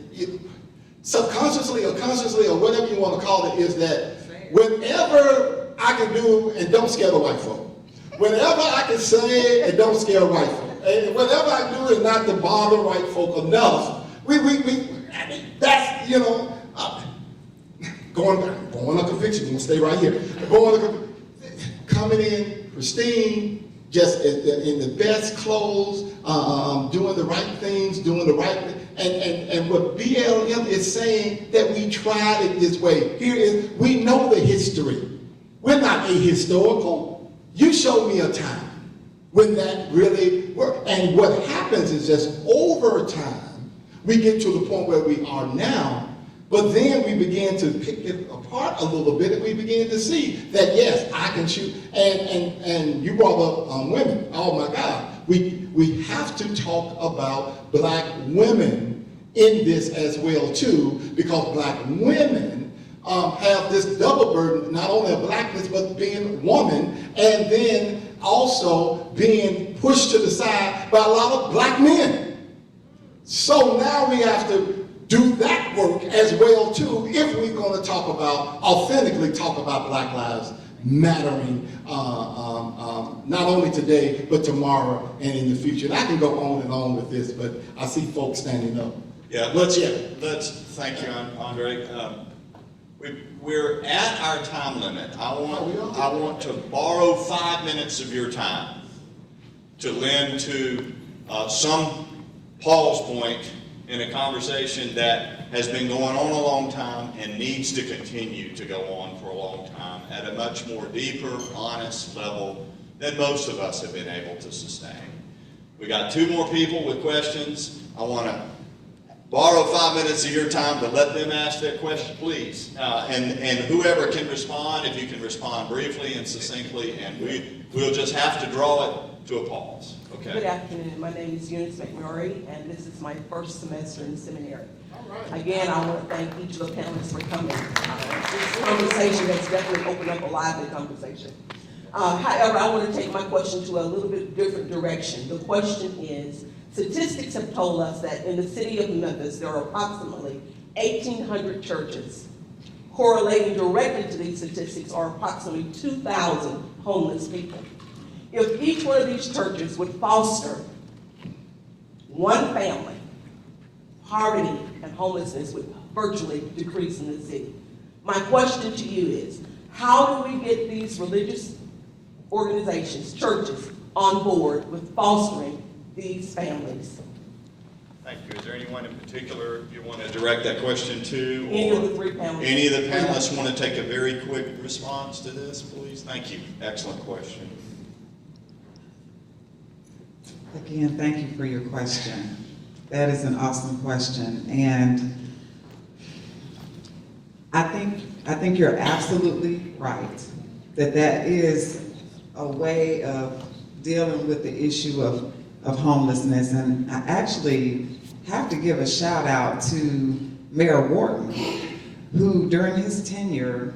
subconsciously or consciously or whatever you want to call it, is that whenever I can do and don't scare the white folk, whenever I can say and don't scare white folk, and whatever I do and not to bother white folk enough, that's, going on conviction, we'll stay right here. Coming in pristine, just in the best clothes, doing the right things, doing the right thing. And what BLM is saying, that we tried it this way. Here is, we know the history. We're not ahistorical. You show me a time when that really worked. And what happens is just over time, we get to the point where we are now, but then we begin to pick it apart a little bit, and we begin to see that, yes, I can shoot. And you brought up women. Oh my God. We have to talk about black women in this as well too, because black women have this double burden, not only of blackness, but being woman, and then also being pushed to the side by a lot of black men. So now we have to do that work as well too, if we're going to authentically talk about Black Lives Mattering, not only today, but tomorrow and in the future. And I can go on and on with this, but I see folks standing up. Yeah, thank you, Andre. We're at our time limit. I want to borrow 5 minutes of your time to lend to some Paul's point in a conversation that has been going on a long time and needs to continue to go on for a long time at a much more deeper, honest level than most of us have been able to sustain. We got 2 more people with questions. I want to borrow 5 minutes of your time to let them ask their question, please. And whoever can respond, if you can respond briefly and succinctly, and we'll just have to draw it to a pause. Okay. Good afternoon. My name is Eunice McMurray, and this is my first semester in seminary. All right. Again, I want to thank each of the panelists for coming. This conversation has definitely opened up a lively conversation. However, I want to take my question to a little bit different direction. The question is, statistics have told us that in the city of Memphis, there are approximately 1,800 churches. Correlating directly to these statistics are approximately 2,000 homeless people. If each one of these churches would foster one family, poverty and homelessness would virtually decrease in the city. My question to you is, how do we get these religious organizations, churches, on board with fostering these families? Thank you. Is there anyone in particular you want to direct that question to? Any of the 3 panelists. Any of the panelists want to take a very quick response to this, please? Thank you. Excellent question. Again, thank you for your question. That is an awesome question. And I think you're absolutely right, that is a way of dealing with the issue of homelessness. And I actually have to give a shout out to Mayor Wharton, who during his tenure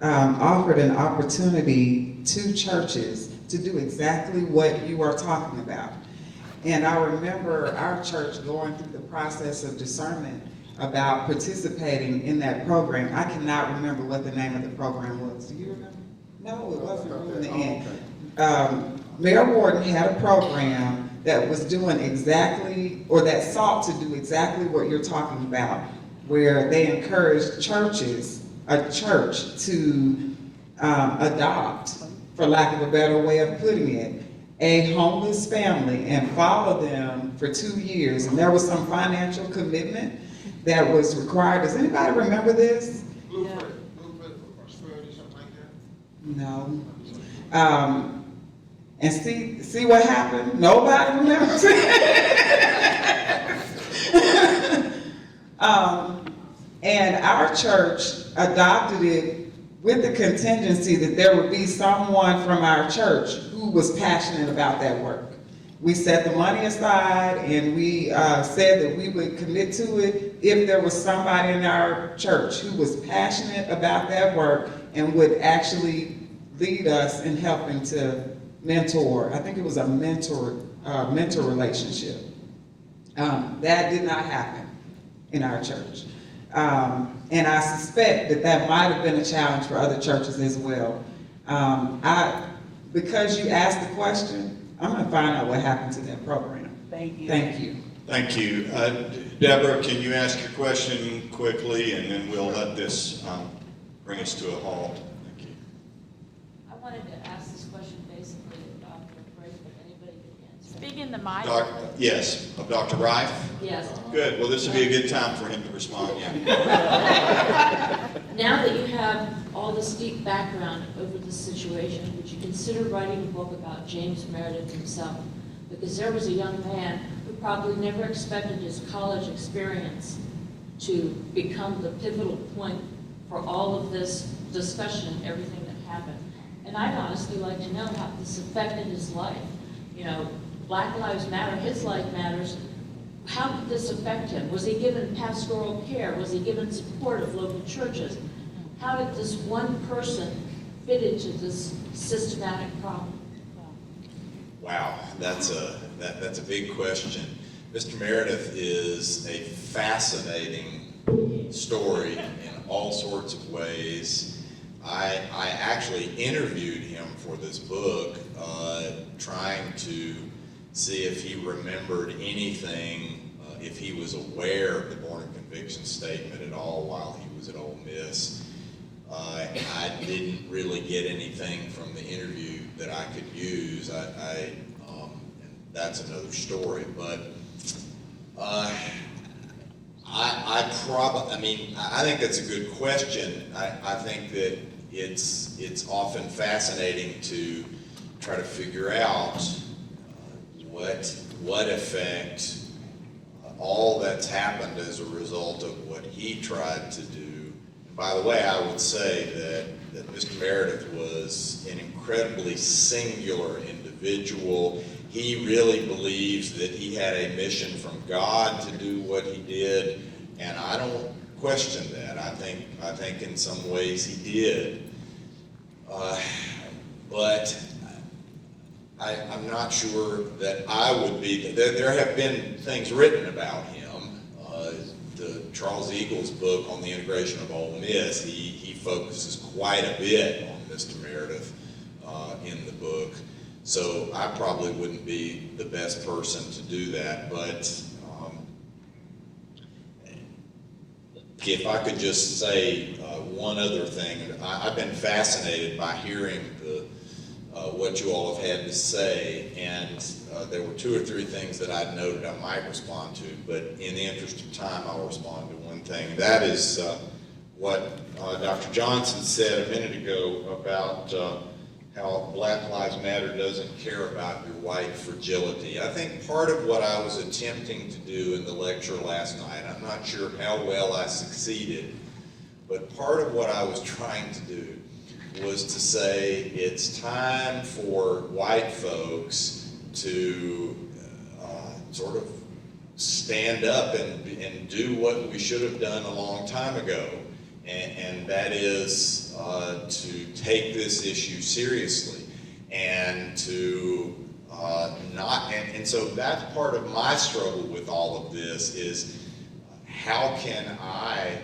offered an opportunity to churches to do exactly what you are talking about. And I remember our church going through the process of discernment about participating in that program. I cannot remember what the name of the program was. Do you remember? No, it wasn't in the end. Mayor Warden had a program that was doing exactly, or that sought to do exactly what you're talking about, where they encouraged churches, a church to adopt, for lack of a better way of putting it, a homeless family and follow them for 2 years. And there was some financial commitment that was required. Does anybody remember this? Blueprint for prosperity, something like that? No. And see what happened? Nobody remembers it. And our church adopted it with the contingency that there would be someone from our church who was passionate about that work. We set the money aside and we said that we would commit to it if there was somebody in our church who was passionate about that work and would actually lead us in helping to mentor. I think it was a mentor relationship. That did not happen in our church. And I suspect that that might have been a challenge for other churches as well. Because you asked the question, I'm going to find out what happened to that program. Thank you. Thank you. Thank you. Deborah, can you ask your question quickly, and then we'll let this bring us to a halt. Thank you. I wanted to ask this question basically of Dr. Brady, but anybody can answer. Speak in the mic. Yes, of Dr. Reif? Yes. Good. Well, this would be a good time for him to respond, yeah. Now that you have all this deep background over this situation, would you consider writing a book about James Meredith himself? Because there was a young man who probably never expected his college experience to become the pivotal point for all of this discussion and everything that happened. And I'd honestly like to know how this affected his life. You know, Black Lives Matter, his life matters. How did this affect him? Was he given pastoral care? Was he given support of local churches? How did this one person fit into this systematic problem? Wow, that's a big question. Mr. Meredith is a fascinating story in all sorts of ways. I actually interviewed him for this book, trying to see if he remembered anything, if he was aware of the Born of Conviction statement at all while he was at Ole Miss. I didn't really get anything from the interview that I could use. And that's another story. But I think that's a good question. I think that it's often fascinating to try to figure out what effect all that's happened as a result of what he tried to do. And by the way, I would say that Mr. Meredith was an incredibly singular individual. He really believes that he had a mission from God to do what he did, and I don't question that. I think in some ways he did. But I'm not sure that I would be. There have been things written about him. The Charles Eagles book on the integration of Ole Miss, he focuses quite a bit on Mr. Meredith in the book. So I probably wouldn't be the best person to do that. But if I could just say one other thing, I've been fascinated by hearing what you all have had to say, and there were 2 or 3 things that I'd noted I might respond to, but in the interest of time, I'll respond to one thing. That is what Dr. Johnson said a minute ago about how Black Lives Matter doesn't care about your white fragility. I think part of what I was attempting to do in the lecture last night, I'm not sure how well I succeeded, but part of what I was trying to do was to say it's time for white folks to sort of stand up and do what we should have done a long time ago. and that is to take this issue seriously and to and so that's part of my struggle with all of this is how can I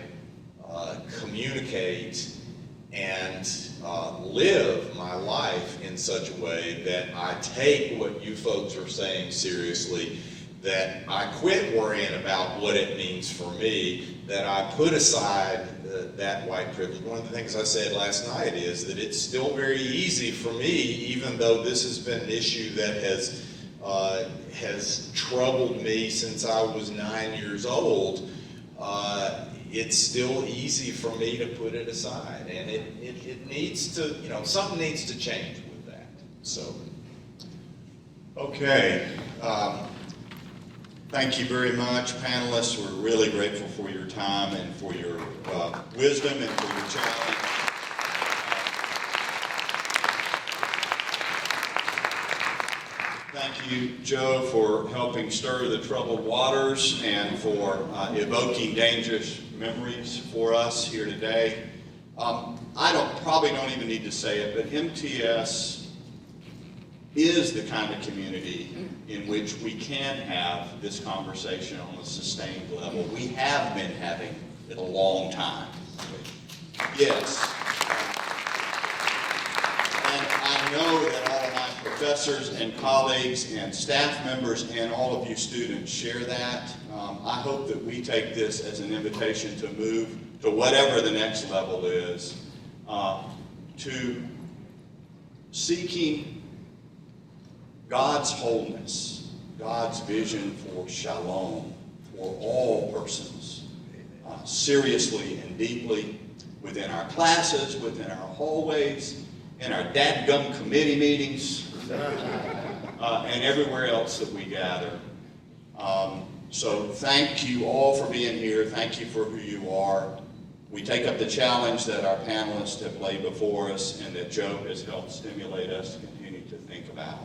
communicate and live my life in such a way that I take what you folks are saying seriously, that I quit worrying about what it means for me, that I put aside that white privilege. One of the things I said last night is that it's still very easy for me, even though this has been an issue that has troubled me since I was 9 years old. It's still easy for me to put it aside, and it needs to, something needs to change with that. So, Okay. Thank you very much, panelists. We're really grateful for your time and for your wisdom and for your challenge. Thank you, Joe, for helping stir the troubled waters and for evoking dangerous memories for us here today. I probably don't even need to say it, but MTS is the kind of community in which we can have this conversation on a sustained level. We have been having it a long time. Yes. And I know that all of my professors and colleagues and staff members and all of you students share that. I hope that we take this as an invitation to move to whatever the next level is, to seeking God's wholeness, God's vision for shalom for all persons, seriously and deeply within our classes, within our hallways, in our dadgum committee meetings, and everywhere else that we gather. So thank you all for being here. Thank you for who you are. We take up the challenge that our panelists have laid before us and that Joe has helped stimulate us to continue to think about.